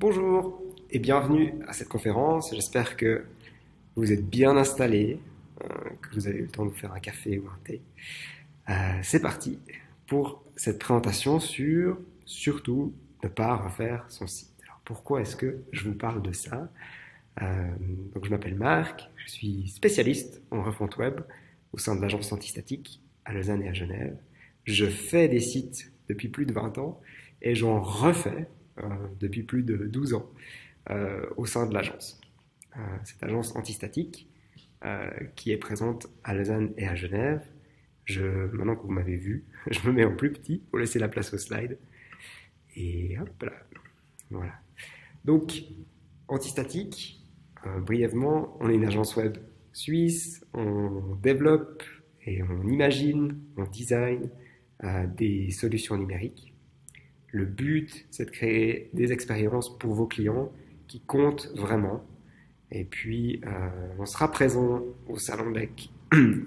Bonjour et bienvenue à cette conférence. J'espère que vous êtes bien installés, que vous avez eu le temps de vous faire un café ou un thé. C'est parti pour cette présentation sur surtout ne pas refaire son site. Alors pourquoi est-ce que je vous parle de ça? Donc je m'appelle Marc, je suis spécialiste en refonte web au sein de l'agence Antistatique à Lausanne et à Genève. Je fais des sites depuis plus de 20 ans et j'en refais depuis plus de 12 ans au sein de l'agence. Cette agence Antistatique qui est présente à Lausanne et à Genève. Maintenant que vous m'avez vu, je me mets en plus petit pour laisser la place au slide. Et hop là, voilà. Donc, Antistatique, brièvement, on est une agence web suisse, on développe et on imagine, on design des solutions numériques. Le but, c'est de créer des expériences pour vos clients qui comptent vraiment. Et puis, on sera présent au Salon Lec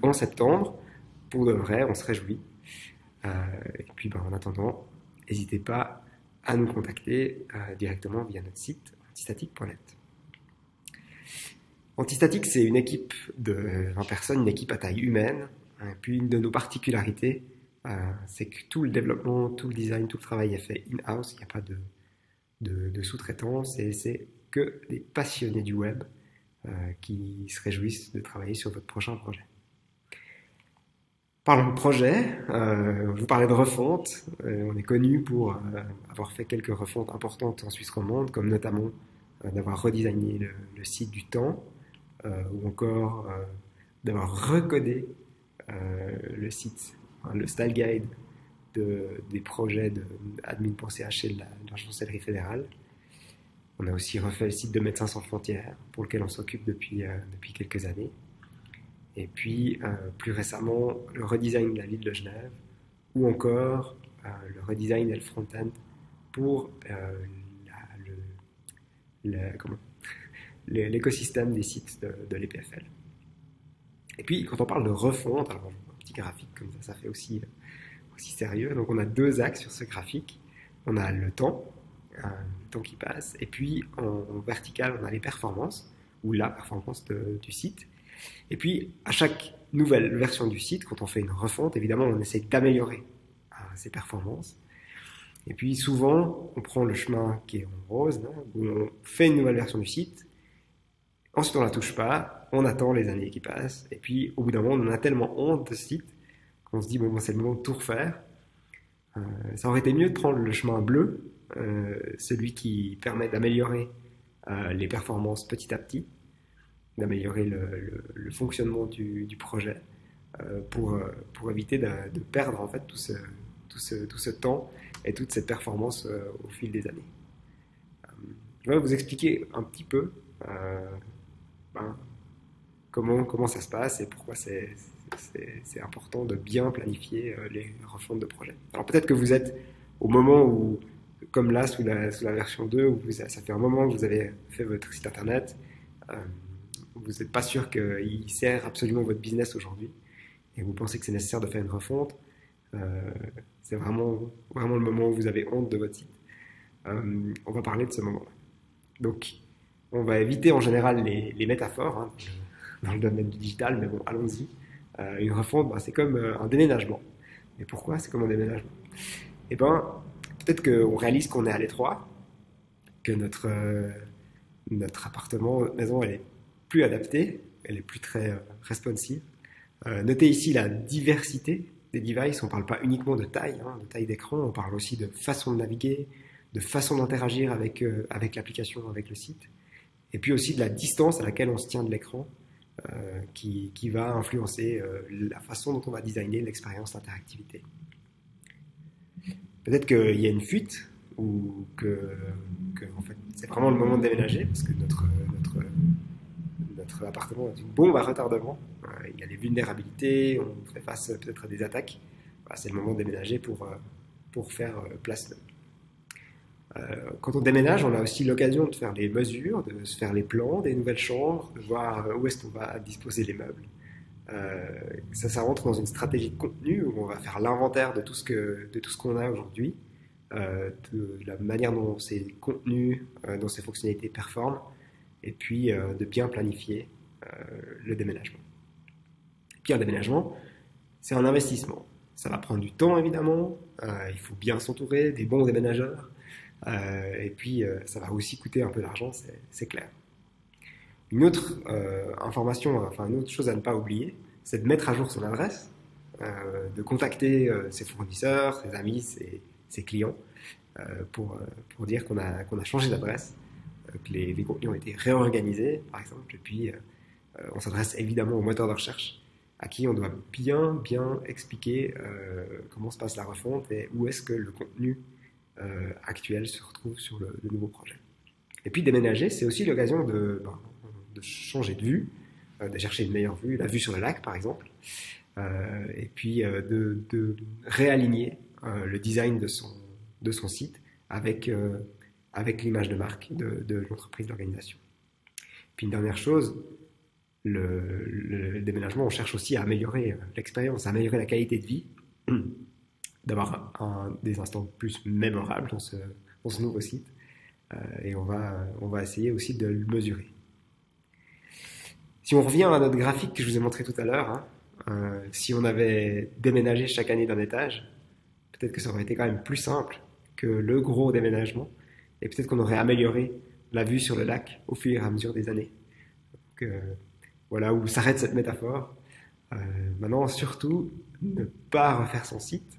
en septembre. Pour de vrai, on se réjouit. Et puis, en attendant, n'hésitez pas à nous contacter directement via notre site antistatique.net. Antistatique, c'est une équipe de 20 personnes, une équipe à taille humaine. Et puis, une de nos particularités, c'est que tout le développement, tout le design, tout le travail est fait in-house. Il n'y a pas de sous-traitance et c'est que des passionnés du web qui se réjouissent de travailler sur votre prochain projet. Parlons de projet, je vous parlais de refonte. On est connu pour avoir fait quelques refontes importantes en Suisse romande, comme notamment d'avoir redesigné le site du temps, ou encore d'avoir recodé le site, le style guide des projets de admin.ch et de la chancellerie fédérale. On a aussi refait le site de Médecins sans frontières, pour lequel on s'occupe depuis quelques années. Et puis, plus récemment, le redesign de la ville de Genève, ou encore le redesign et le front-end pour l'écosystème des sites de l'EPFL. Et puis, quand on parle de refonte, alors un petit graphique comme ça fait aussi sérieux. Donc, on a deux axes sur ce graphique. On a le temps qui passe, et puis en vertical, on a les performances, ou la performance du site. Et puis, à chaque nouvelle version du site, quand on fait une refonte, évidemment, on essaie d'améliorer ces performances. Et puis, souvent, on prend le chemin qui est en rose, où on fait une nouvelle version du site, ensuite on ne la touche pas, on attend les années qui passent, et puis, au bout d'un moment, on en a tellement honte de ce site qu'on se dit, bon, c'est le moment de tout refaire. Ça aurait été mieux de prendre le chemin bleu, celui qui permet d'améliorer les performances petit à petit, d'améliorer le fonctionnement du projet pour éviter de perdre en fait tout ce temps et toute cette performance au fil des années. Je vais vous expliquer un petit peu comment ça se passe et pourquoi c'est important de bien planifier les refontes de projet. Alors peut-être que vous êtes au moment où, comme là sous la version 2, où ça fait un moment que vous avez fait votre site internet, vous n'êtes pas sûr qu'il sert absolument votre business aujourd'hui et vous pensez que c'est nécessaire de faire une refonte, c'est vraiment le moment où vous avez honte de votre site. On va parler de ce moment-là. Donc, on va éviter en général les métaphores dans le domaine du digital, mais bon, allons-y. Une refonte, c'est comme un déménagement. Mais pourquoi c'est comme un déménagement? Eh bien, peut-être qu'on réalise qu'on est à l'étroit, que notre appartement, notre maison, elle est plus adaptée, elle est plus très responsive. Notez ici la diversité des devices. On ne parle pas uniquement de taille d'écran, on parle aussi de façon de naviguer, de façon d'interagir avec l'application, avec le site, et puis aussi de la distance à laquelle on se tient de l'écran, qui va influencer la façon dont on va designer l'expérience d'interactivité. Peut-être qu'il y a une fuite, ou que en fait, c'est vraiment le moment de déménager, parce que notre appartement est une bombe à retardement. Il y a des vulnérabilités, on fait face peut-être à des attaques. C'est le moment de déménager pour faire place neuve. Quand on déménage, on a aussi l'occasion de faire les mesures, de se faire les plans des nouvelles chambres, de voir où est-ce qu'on va disposer les meubles. Ça rentre dans une stratégie de contenu où on va faire l'inventaire de tout ce qu'on a aujourd'hui, de la manière dont ces contenus, dont ces fonctionnalités performent, et puis de bien planifier le déménagement. Et puis un déménagement, c'est un investissement. Ça va prendre du temps évidemment, il faut bien s'entourer des bons déménageurs, et puis ça va aussi coûter un peu d'argent, c'est clair. Une autre information, enfin une autre chose à ne pas oublier, c'est de mettre à jour son adresse, de contacter ses fournisseurs, ses amis, ses clients, pour dire qu'on a changé d'adresse, que les contenus ont été réorganisés, par exemple, et puis on s'adresse évidemment au moteur de recherche, à qui on doit bien expliquer comment se passe la refonte et où est-ce que le contenu actuel se retrouve sur le nouveau projet. Et puis déménager, c'est aussi l'occasion de changer de vue, de chercher une meilleure vue, la vue sur le lac par exemple, et puis de réaligner le design de son site avec l'image de marque de l'entreprise, d'organisation. Puis une dernière chose, le déménagement, on cherche aussi à améliorer l'expérience, à améliorer la qualité de vie, d'avoir des instants plus mémorables dans ce nouveau site, et on va essayer aussi de le mesurer. Si on revient à notre graphique que je vous ai montré tout à l'heure, si on avait déménagé chaque année d'un étage, peut-être que ça aurait été quand même plus simple que le gros déménagement, et peut-être qu'on aurait amélioré la vue sur le lac au fur et à mesure des années. Donc, voilà où s'arrête cette métaphore. Maintenant, surtout, ne pas refaire son site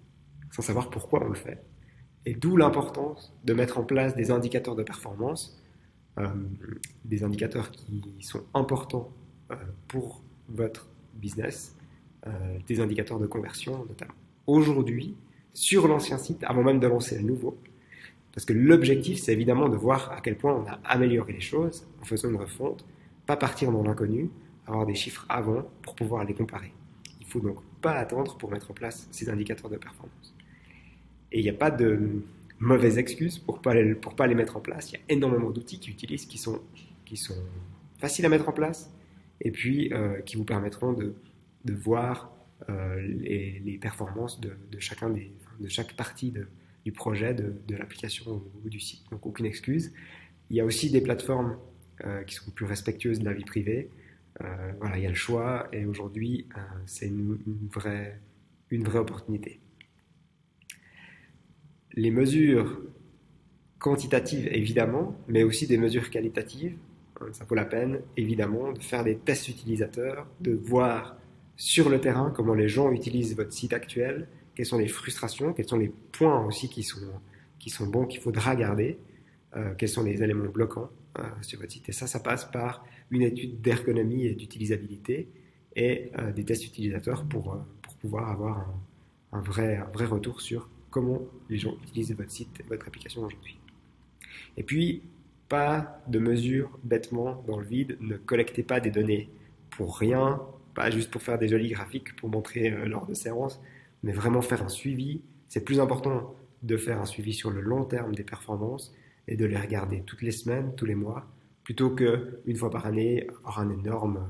sans savoir pourquoi on le fait. Et d'où l'importance de mettre en place des indicateurs de performance, des indicateurs qui sont importants pour votre business, des indicateurs de conversion notamment. Aujourd'hui, sur l'ancien site, avant même de lancer le nouveau, parce que l'objectif, c'est évidemment de voir à quel point on a amélioré les choses en faisant une refonte, pas partir dans l'inconnu, avoir des chiffres avant pour pouvoir les comparer. Il ne faut donc pas attendre pour mettre en place ces indicateurs de performance. Et il n'y a pas de mauvaises excuses pour pas les mettre en place. Il y a énormément d'outils qui sont faciles à mettre en place et puis qui vous permettront de voir les performances de chaque partie du projet, de l'application ou du site. Donc aucune excuse. Il y a aussi des plateformes qui sont plus respectueuses de la vie privée. Voilà, il y a le choix et aujourd'hui c'est une vraie opportunité. Les mesures quantitatives évidemment, mais aussi des mesures qualitatives. Ça vaut la peine évidemment de faire des tests utilisateurs, de voir sur le terrain comment les gens utilisent votre site actuel, quelles sont les frustrations, quels sont les points aussi qui sont bons, qu'il faudra garder, quels sont les éléments bloquants sur votre site. Et ça passe par une étude d'ergonomie et d'utilisabilité et des tests utilisateurs pour pouvoir avoir un vrai retour sur comment les gens utilisent votre site et votre application aujourd'hui. Et puis, pas de mesures bêtement dans le vide, ne collectez pas des données pour rien, pas juste pour faire des jolis graphiques pour montrer lors de séances, mais vraiment faire un suivi. C'est plus important de faire un suivi sur le long terme des performances et de les regarder toutes les semaines, tous les mois, plutôt qu'une fois par année avoir un énorme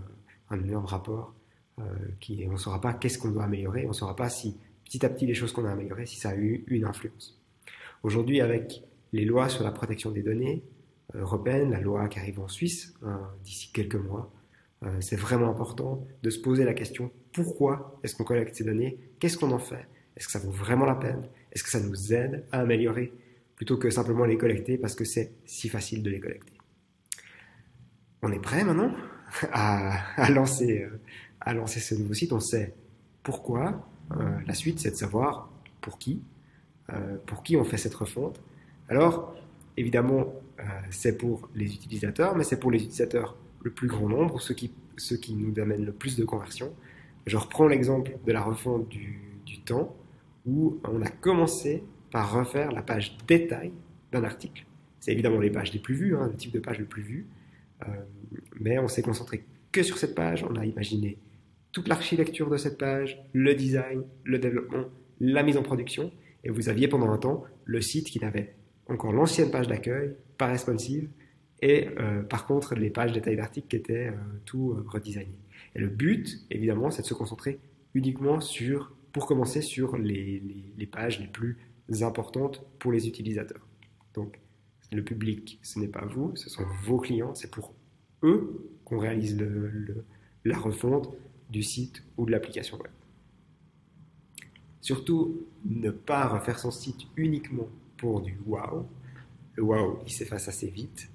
rapport on ne saura pas qu'est-ce qu'on doit améliorer, on ne saura pas si petit à petit les choses qu'on a améliorées, si ça a eu une influence. Aujourd'hui, avec les lois sur la protection des données européennes, la loi qui arrive en Suisse d'ici quelques mois, c'est vraiment important de se poser la question pourquoi est-ce qu'on collecte ces données, qu'est-ce qu'on en fait, est-ce que ça vaut vraiment la peine, est-ce que ça nous aide à améliorer, plutôt que simplement les collecter parce que c'est si facile de les collecter. On est prêt maintenant à lancer ce nouveau site, on sait pourquoi. La suite, c'est de savoir pour qui on fait cette refonte. Alors, évidemment, c'est pour les utilisateurs, mais c'est pour les utilisateurs le plus grand nombre, ceux qui nous amènent le plus de conversions. Je reprends l'exemple de la refonte du temps, où on a commencé par refaire la page détail d'un article. C'est évidemment les pages les plus vues, le type de page le plus vu, mais on s'est concentré que sur cette page, on a imaginé toute l'architecture de cette page, le design, le développement, la mise en production, et vous aviez pendant un temps le site qui n'avait encore l'ancienne page d'accueil, pas responsive, et par contre les pages détail d'articles qui étaient tout redesignées. Et le but, évidemment, c'est de se concentrer uniquement pour commencer sur les pages les plus importantes pour les utilisateurs. Donc, le public, ce n'est pas vous, ce sont vos clients, c'est pour eux qu'on réalise la refonte du site ou de l'application web. Surtout, ne pas refaire son site uniquement pour du wow. Le wow, il s'efface assez vite.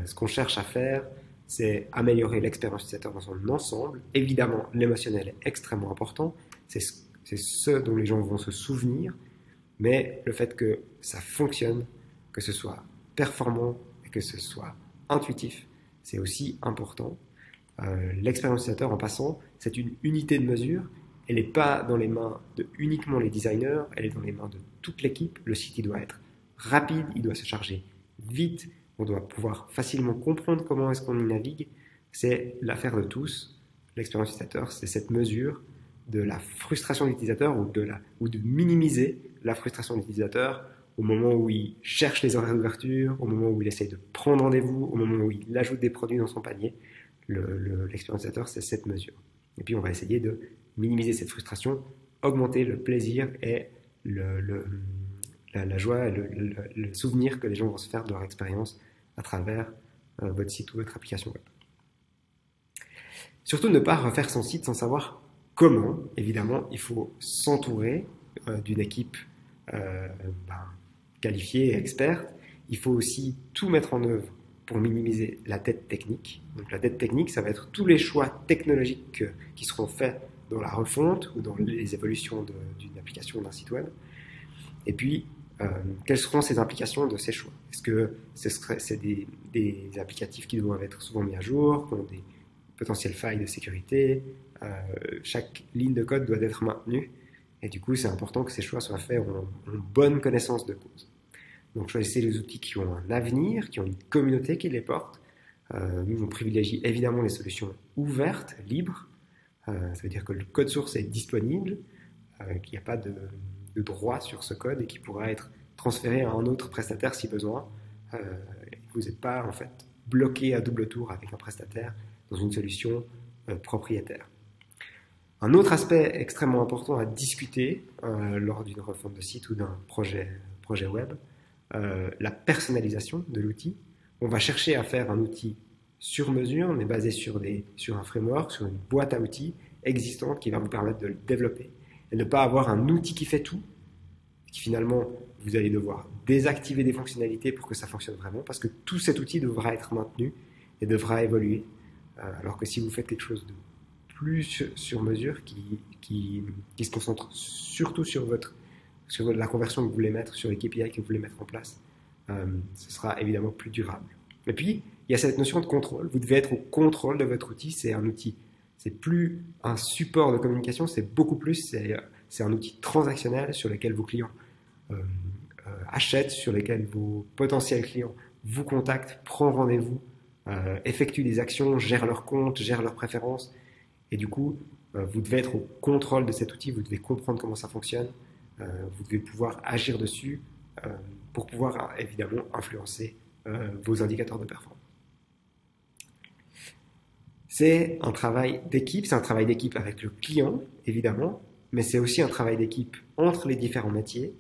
Ce qu'on cherche à faire, c'est améliorer l'expérience utilisateur dans son ensemble. Évidemment, l'émotionnel est extrêmement important. C'est ce dont les gens vont se souvenir. Mais le fait que ça fonctionne, que ce soit performant et que ce soit intuitif, c'est aussi important. L'expérience utilisateur, en passant, c'est une unité de mesure. Elle n'est pas dans les mains de uniquement les designers, elle est dans les mains de toute l'équipe. Le site, il doit être rapide, il doit se charger vite, on doit pouvoir facilement comprendre comment est-ce qu'on y navigue. C'est l'affaire de tous. L'expérience utilisateur, c'est cette mesure de la frustration de l'utilisateur ou de minimiser la frustration de l'utilisateur au moment où il cherche les horaires d'ouverture, au moment où il essaye de prendre rendez-vous, au moment où il ajoute des produits dans son panier. L'expérience utilisateur, c'est cette mesure. Et puis, on va essayer de minimiser cette frustration, augmenter le plaisir et la joie et le souvenir que les gens vont se faire de leur expérience à travers votre site ou votre application web. Surtout, ne pas refaire son site sans savoir comment. Évidemment, il faut s'entourer d'une équipe qualifiée et experte. Il faut aussi tout mettre en œuvre pour minimiser la dette technique. Donc la dette technique, ça va être tous les choix technologiques qui seront faits dans la refonte ou dans les évolutions d'une application ou d'un site web. Et puis, quelles seront ces implications de ces choix? Est-ce que c'est des applicatifs qui doivent être souvent mis à jour, qui ont des potentielles failles de sécurité? Chaque ligne de code doit être maintenue. Et du coup, c'est important que ces choix soient faits en bonne connaissance de cause. Donc, choisissez les outils qui ont un avenir, qui ont une communauté qui les porte. Nous, on privilégie évidemment les solutions ouvertes, libres. Ça veut dire que le code source est disponible, qu'il n'y a pas de droit sur ce code et qui pourra être transféré à un autre prestataire si besoin. Vous n'êtes pas en fait bloqué à double tour avec un prestataire dans une solution propriétaire. Un autre aspect extrêmement important à discuter lors d'une refonte de site ou d'un projet web, la personnalisation de l'outil. On va chercher à faire un outil sur mesure, mais basé sur un framework, sur une boîte à outils existante qui va vous permettre de le développer. Et ne pas avoir un outil qui fait tout, qui finalement, vous allez devoir désactiver des fonctionnalités pour que ça fonctionne vraiment, parce que tout cet outil devra être maintenu et devra évoluer. Alors que si vous faites quelque chose de plus sur mesure, qui se concentre surtout sur la conversion que vous voulez mettre, sur les KPI que vous voulez mettre en place, ce sera évidemment plus durable. Et puis, il y a cette notion de contrôle. Vous devez être au contrôle de votre outil. C'est un outil, c'est plus un support de communication, c'est beaucoup plus, c'est un outil transactionnel sur lequel vos clients achètent, sur lequel vos potentiels clients vous contactent, prennent rendez-vous, effectuent des actions, gèrent leurs comptes, gèrent leurs préférences. Et du coup, vous devez être au contrôle de cet outil, vous devez comprendre comment ça fonctionne, vous devez pouvoir agir dessus pour pouvoir évidemment influencer vos indicateurs de performance. C'est un travail d'équipe, c'est un travail d'équipe avec le client, évidemment, mais c'est aussi un travail d'équipe entre les différents métiers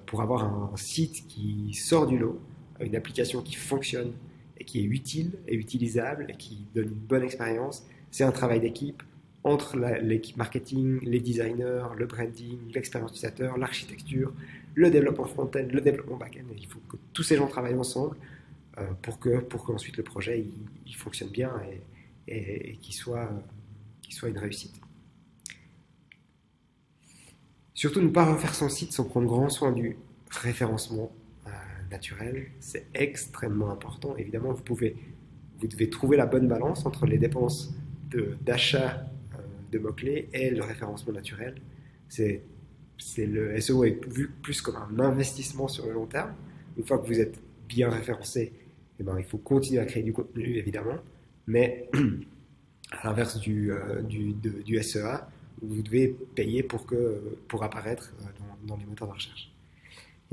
pour avoir un site qui sort du lot, une application qui fonctionne et qui est utile et utilisable et qui donne une bonne expérience. C'est un travail d'équipe entre l'équipe marketing, les designers, le branding, l'expérience utilisateur, l'architecture, le développement front-end, le développement back-end. Il faut que tous ces gens travaillent ensemble pour qu'ensuite le projet il fonctionne bien et qu'il soit une réussite. Surtout ne pas refaire son site sans prendre grand soin du référencement naturel. C'est extrêmement important. Évidemment, vous devez trouver la bonne balance entre les dépenses d'achat de mots-clés et le référencement naturel. Le SEO est vu plus comme un investissement sur le long terme. Une fois que vous êtes bien référencé, il faut continuer à créer du contenu, évidemment, mais à l'inverse du SEA, vous devez payer pour apparaître dans les moteurs de recherche.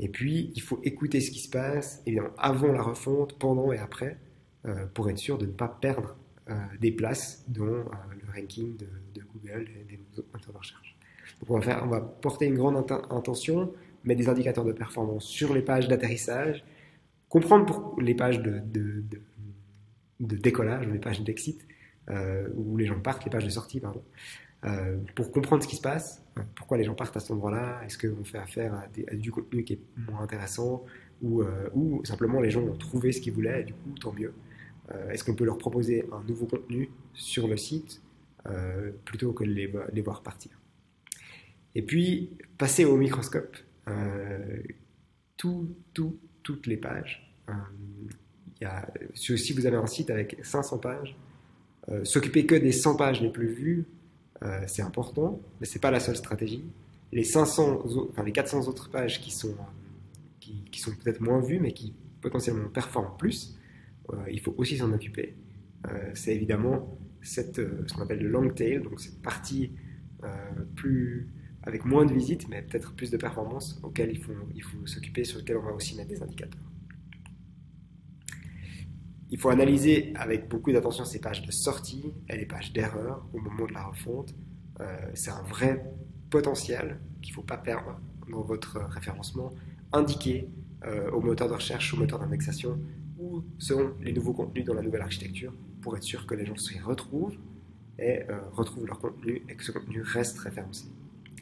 Et puis, il faut écouter ce qui se passe, évidemment, avant la refonte, pendant et après, pour être sûr de ne pas perdre des places dans le ranking de Google et des autres moteurs de recherche. Donc on va porter une grande attention mettre des indicateurs de performance sur les pages d'atterrissage, comprendre pour les pages de décollage, ou les pages d'exit, où les gens partent, les pages de sortie, pardon, pour comprendre ce qui se passe, pourquoi les gens partent à cet endroit-là, est-ce qu'on fait affaire à du contenu qui est moins intéressant, ou simplement les gens ont trouvé ce qu'ils voulaient, et du coup, tant mieux. Est-ce qu'on peut leur proposer un nouveau contenu sur le site plutôt que de les voir partir. Et puis, passer au microscope. Toutes les pages. Si vous avez un site avec 500 pages, s'occuper que des 100 pages les plus vues, c'est important, mais ce n'est pas la seule stratégie. Les 400 autres pages qui sont peut-être moins vues, mais qui potentiellement performent plus, il faut aussi s'en occuper. C'est évidemment ce qu'on appelle le long tail, donc cette partie avec moins de visites, mais peut-être plus de performance, auquel il faut s'occuper, sur lequel on va aussi mettre des indicateurs. Il faut analyser avec beaucoup d'attention ces pages de sortie et les pages d'erreur au moment de la refonte. C'est un vrai potentiel qu'il ne faut pas perdre dans votre référencement. Indiquer au moteur de recherche, au moteur d'indexation, où seront les nouveaux contenus dans la nouvelle architecture pour être sûr que les gens s'y retrouvent et retrouvent leur contenu et que ce contenu reste référencé.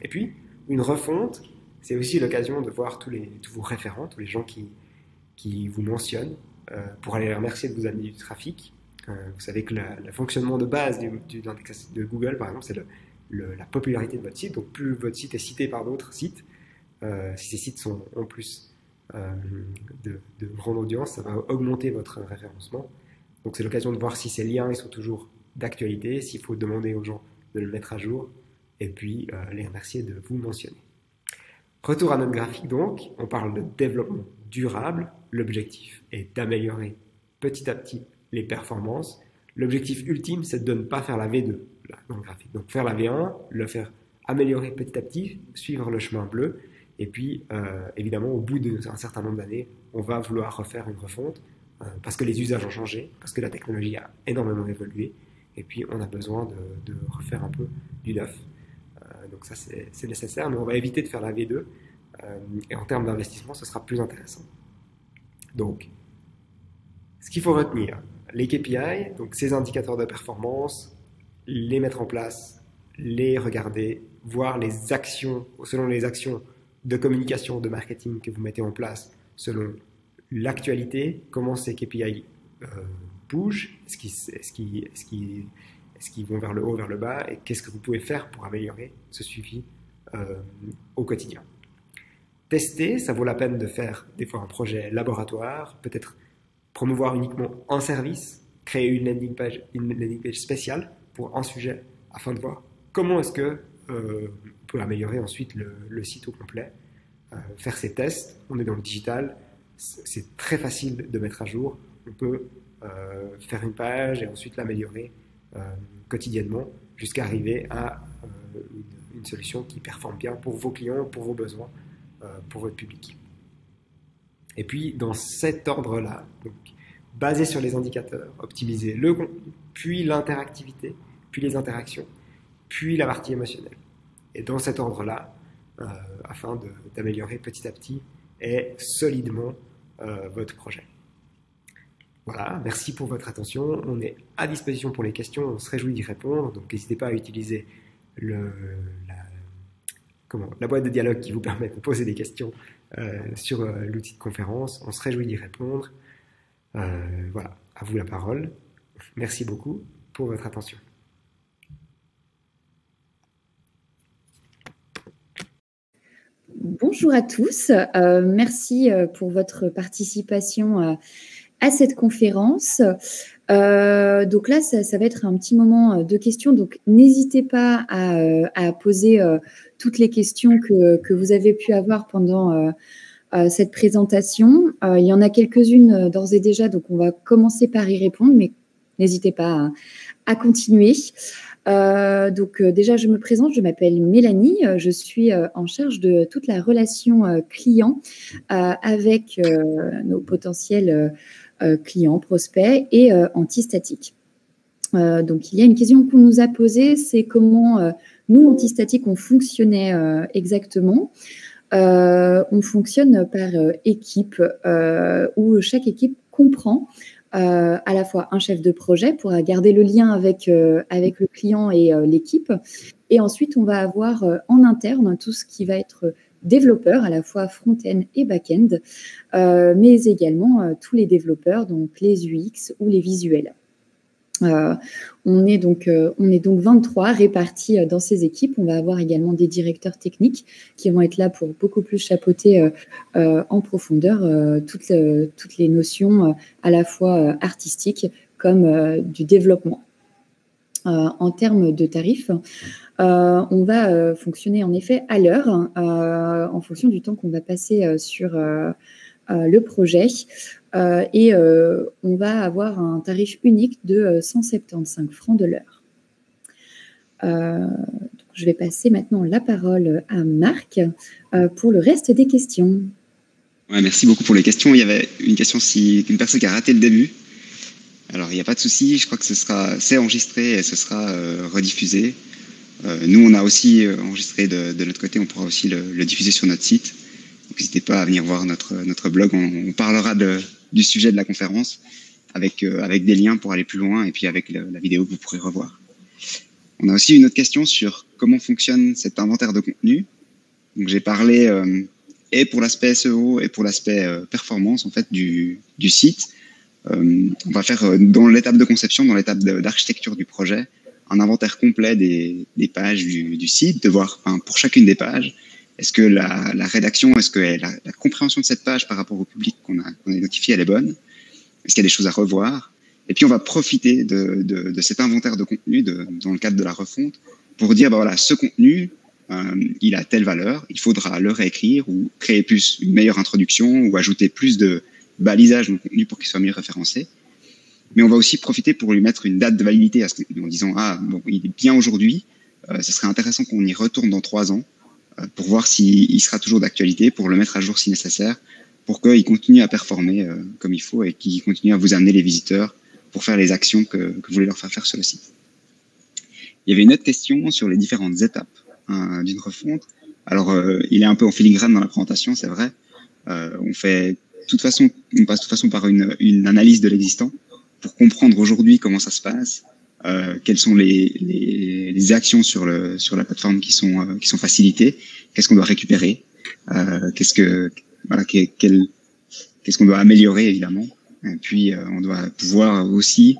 Et puis, une refonte, c'est aussi l'occasion de voir tous vos référents, tous les gens qui vous mentionnent, pour aller les remercier de vous amener du trafic. Vous savez que le fonctionnement de base de Google, par exemple, c'est la popularité de votre site. Donc, plus votre site est cité par d'autres sites, si ces sites sont en plus de grande audience, ça va augmenter votre référencement. Donc, c'est l'occasion de voir si ces liens ils sont toujours d'actualité, s'il faut demander aux gens de le mettre à jour, et puis les remercier de vous mentionner. Retour à notre graphique donc, on parle de développement durable. L'objectif est d'améliorer petit à petit les performances. L'objectif ultime, c'est de ne pas faire la V2 là, dans le graphique. Donc faire la V1, le faire améliorer petit à petit, suivre le chemin bleu. Et puis, évidemment, au bout d'un certain nombre d'années, on va vouloir refaire une refonte parce que les usages ont changé, parce que la technologie a énormément évolué. Et puis, on a besoin de refaire un peu du neuf. Donc ça, c'est nécessaire, mais on va éviter de faire la V2. Et en termes d'investissement, ce sera plus intéressant. Donc, ce qu'il faut retenir, les KPI, donc ces indicateurs de performance, les mettre en place, les regarder, voir les actions, selon les actions de communication, de marketing que vous mettez en place, selon l'actualité, comment ces KPI bougent, est-ce qu'ils vont vers le haut, vers le bas, et qu'est-ce que vous pouvez faire pour améliorer ce suivi au quotidien. Tester, ça vaut la peine de faire des fois un projet laboratoire, peut-être promouvoir uniquement un service, créer une landing page spéciale pour un sujet afin de voir comment est-ce que on peut améliorer ensuite le site au complet. Faire ces tests, on est dans le digital, c'est très facile de mettre à jour, on peut faire une page et ensuite l'améliorer quotidiennement jusqu'à arriver à une solution qui performe bien pour vos clients, pour vos besoins, pour votre public. Et puis dans cet ordre-là, donc, basé sur les indicateurs, optimiser le contenu, puis l'interactivité, puis les interactions, puis la partie émotionnelle. Et dans cet ordre-là, afin d'améliorer petit à petit et solidement votre projet. Voilà, merci pour votre attention. On est à disposition pour les questions, on se réjouit d'y répondre. Donc n'hésitez pas à utiliser la boîte de dialogue qui vous permet de poser des questions sur l'outil de conférence. On se réjouit d'y répondre. Voilà, à vous la parole. Merci beaucoup pour votre attention. Bonjour à tous, merci pour votre participation à cette conférence. Donc là, ça va être un petit moment de questions, donc n'hésitez pas à poser toutes les questions que vous avez pu avoir pendant cette présentation. Il y en a quelques-unes d'ores et déjà, donc on va commencer par y répondre, mais n'hésitez pas à continuer. Donc déjà, je me présente, je m'appelle Mélanie, je suis en charge de toute la relation client avec nos potentiels clients, prospects et Antistatic. Donc il y a une question qu'on nous a posée, c'est comment nous, Antistatic, on fonctionnait exactement. On fonctionne par équipe où chaque équipe comprend à la fois un chef de projet pour garder le lien avec le client et l'équipe. Et ensuite, on va avoir en interne tout ce qui va être développeurs, à la fois front-end et back-end, mais également tous les développeurs, donc les UX ou les visuels. On est donc 23 répartis dans ces équipes. On va avoir également des directeurs techniques qui vont être là pour beaucoup plus chapeauter en profondeur toutes les notions à la fois artistiques comme du développement. En termes de tarifs, on va fonctionner en effet à l'heure en fonction du temps qu'on va passer sur le projet. Et on va avoir un tarif unique de 175 francs de l'heure. Je vais passer maintenant la parole à Marc pour le reste des questions. Ouais, merci beaucoup pour les questions. Il y avait une question qu'une personne qui a raté le début. Alors, il n'y a pas de souci. Je crois que c'est enregistré et ce sera rediffusé. Nous, on a aussi enregistré de notre côté. On pourra aussi le diffuser sur notre site. Donc, n'hésitez pas à venir voir notre blog. On parlera du sujet de la conférence avec des liens pour aller plus loin et puis avec la vidéo que vous pourrez revoir. On a aussi une autre question sur comment fonctionne cet inventaire de contenu. Donc, j'ai parlé et pour l'aspect SEO et pour l'aspect performance en fait du site. On va faire dans l'étape de conception, dans l'étape d'architecture du projet, un inventaire complet des pages du site, de voir pour chacune des pages, est-ce que la rédaction, est-ce que la compréhension de cette page par rapport au public qu'on a identifié, elle est bonne? Est-ce qu'il y a des choses à revoir? Et puis on va profiter de cet inventaire de contenu dans le cadre de la refonte pour dire, voilà, ce contenu, il a telle valeur, il faudra le réécrire ou créer plus une meilleure introduction ou ajouter plus de balisage dans le contenu pour qu'il soit mieux référencé. Mais on va aussi profiter pour lui mettre une date de validité à ce contenu en disant, il est bien aujourd'hui, ce serait intéressant qu'on y retourne dans 3 ans pour voir s'il sera toujours d'actualité, pour le mettre à jour si nécessaire, pour qu'il continue à performer comme il faut et qu'il continue à vous amener les visiteurs pour faire les actions que vous voulez leur faire sur le site. Il y avait une autre question sur les différentes étapes d'une refonte. Alors, il est un peu en filigrane dans la présentation, c'est vrai. On passe de toute façon par une analyse de l'existant pour comprendre aujourd'hui comment ça se passe, quelles sont les actions sur la plateforme qui sont facilitées, qu'est-ce qu'on doit récupérer, qu'est-ce qu'on doit améliorer évidemment. Et puis on doit pouvoir aussi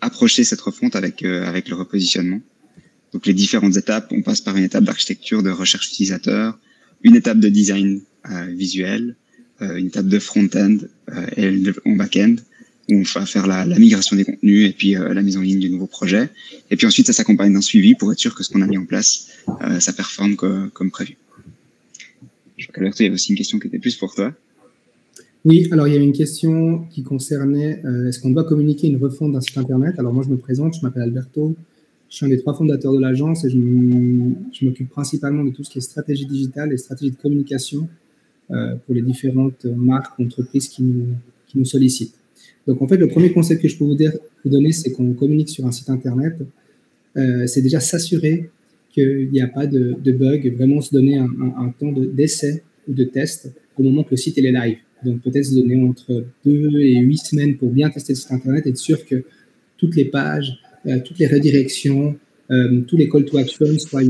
approcher cette refonte avec le repositionnement. Donc les différentes étapes, on passe par une étape d'architecture, de recherche utilisateur, une étape de design visuel, une étape de front-end et en back-end, où on va faire la migration des contenus et puis la mise en ligne du nouveau projet. Et puis ensuite, ça s'accompagne d'un suivi pour être sûr que ce qu'on a mis en place, ça performe comme prévu. Je crois qu'Alberto, il y avait aussi une question qui était plus pour toi. Oui, alors il y avait une question qui concernait est-ce qu'on doit communiquer une refonte d'un site internet? Alors moi, je me présente, je m'appelle Alberto, je suis un des 3 fondateurs de l'agence et je m'occupe principalement de tout ce qui est stratégie digitale et stratégie de communication pour les différentes marques ou entreprises qui nous sollicitent. Donc, en fait, le premier conseil que je peux vous donner, c'est qu'on communique sur un site internet. C'est déjà s'assurer qu'il n'y a pas de bug, vraiment se donner un temps d'essai ou de test au moment que le site est live. Donc, peut-être se donner entre 2 et 8 semaines pour bien tester le site internet et être sûr que toutes les pages, toutes les redirections, tous les call to action soient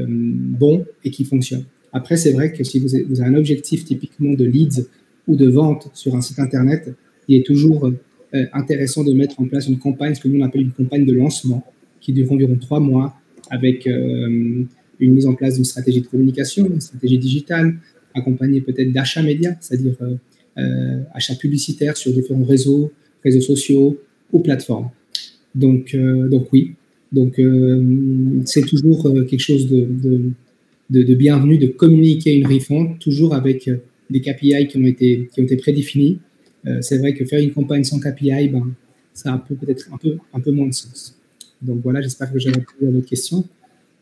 bons et qui fonctionnent. Après, c'est vrai que si vous avez un objectif typiquement de leads ou de vente sur un site internet, il est toujours intéressant de mettre en place une campagne, ce que nous on appelle une campagne de lancement, qui dure environ 3 mois, avec une mise en place d'une stratégie de communication, une stratégie digitale, accompagnée peut-être d'achats médias, c'est-à-dire achats publicitaires sur différents réseaux sociaux ou plateformes. Donc oui, c'est toujours quelque chose de bienvenu de communiquer une refonte, toujours avec des KPI qui ont été prédéfinis. C'est vrai que faire une campagne sans KPI, ça a peut-être un peu moins de sens. Donc voilà, j'espère que j'ai répondu à votre question.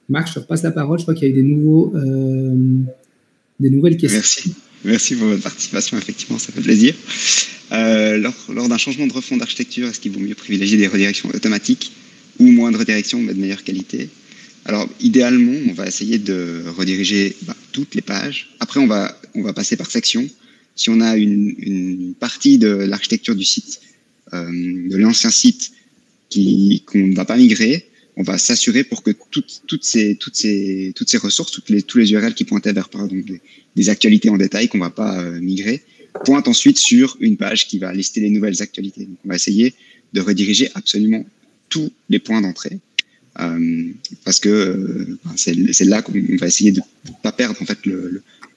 Marc, je te repasse la parole. Je crois qu'il y a eu des nouvelles questions. Merci pour votre participation, effectivement, ça fait plaisir. Lors d'un changement de refonte d'architecture, est-ce qu'il vaut mieux privilégier des redirections automatiques ou moins de redirections mais de meilleure qualité? Alors, idéalement, on va essayer de rediriger toutes les pages. Après, on va passer par section. Si on a une partie de l'architecture du site, de l'ancien site, qu'on ne va pas migrer, on va s'assurer pour que toutes ces ressources, tous les URL qui pointaient vers des actualités en détail qu'on ne va pas migrer, pointent ensuite sur une page qui va lister les nouvelles actualités. Donc, on va essayer de rediriger absolument tous les points d'entrée. Parce que c'est là qu'on va essayer de ne pas perdre en fait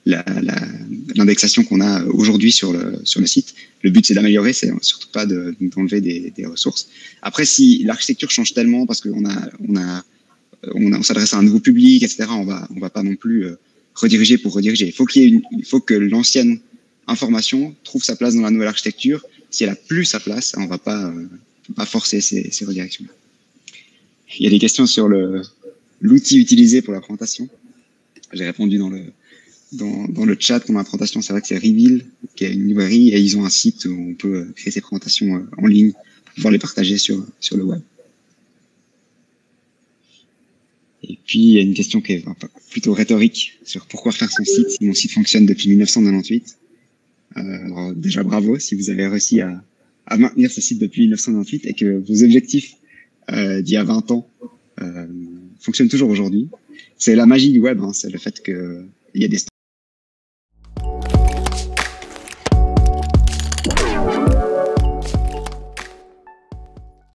l'indexation qu'on a aujourd'hui sur le site. Le but c'est d'améliorer, c'est surtout pas d'enlever des ressources. Après, si l'architecture change tellement parce qu'on on s'adresse à un nouveau public, etc., on va pas non plus rediriger pour rediriger. Il faut que l'ancienne information trouve sa place dans la nouvelle architecture. Si elle a plus sa place, on va pas forcer ces redirections-là. Il y a des questions sur l'outil utilisé pour la présentation. J'ai répondu dans le chat pour ma présentation. C'est vrai que c'est Reveal, qui est une librairie, et ils ont un site où on peut créer ses présentations en ligne, pour pouvoir les partager sur le web. Et puis, il y a une question qui est plutôt rhétorique sur pourquoi faire son site si mon site fonctionne depuis 1998. Alors, déjà, bravo si vous avez réussi à maintenir ce site depuis 1998 et que vos objectifs d'il y a 20 ans fonctionnent toujours aujourd'hui. C'est la magie du web, hein, c'est le fait qu'il y a des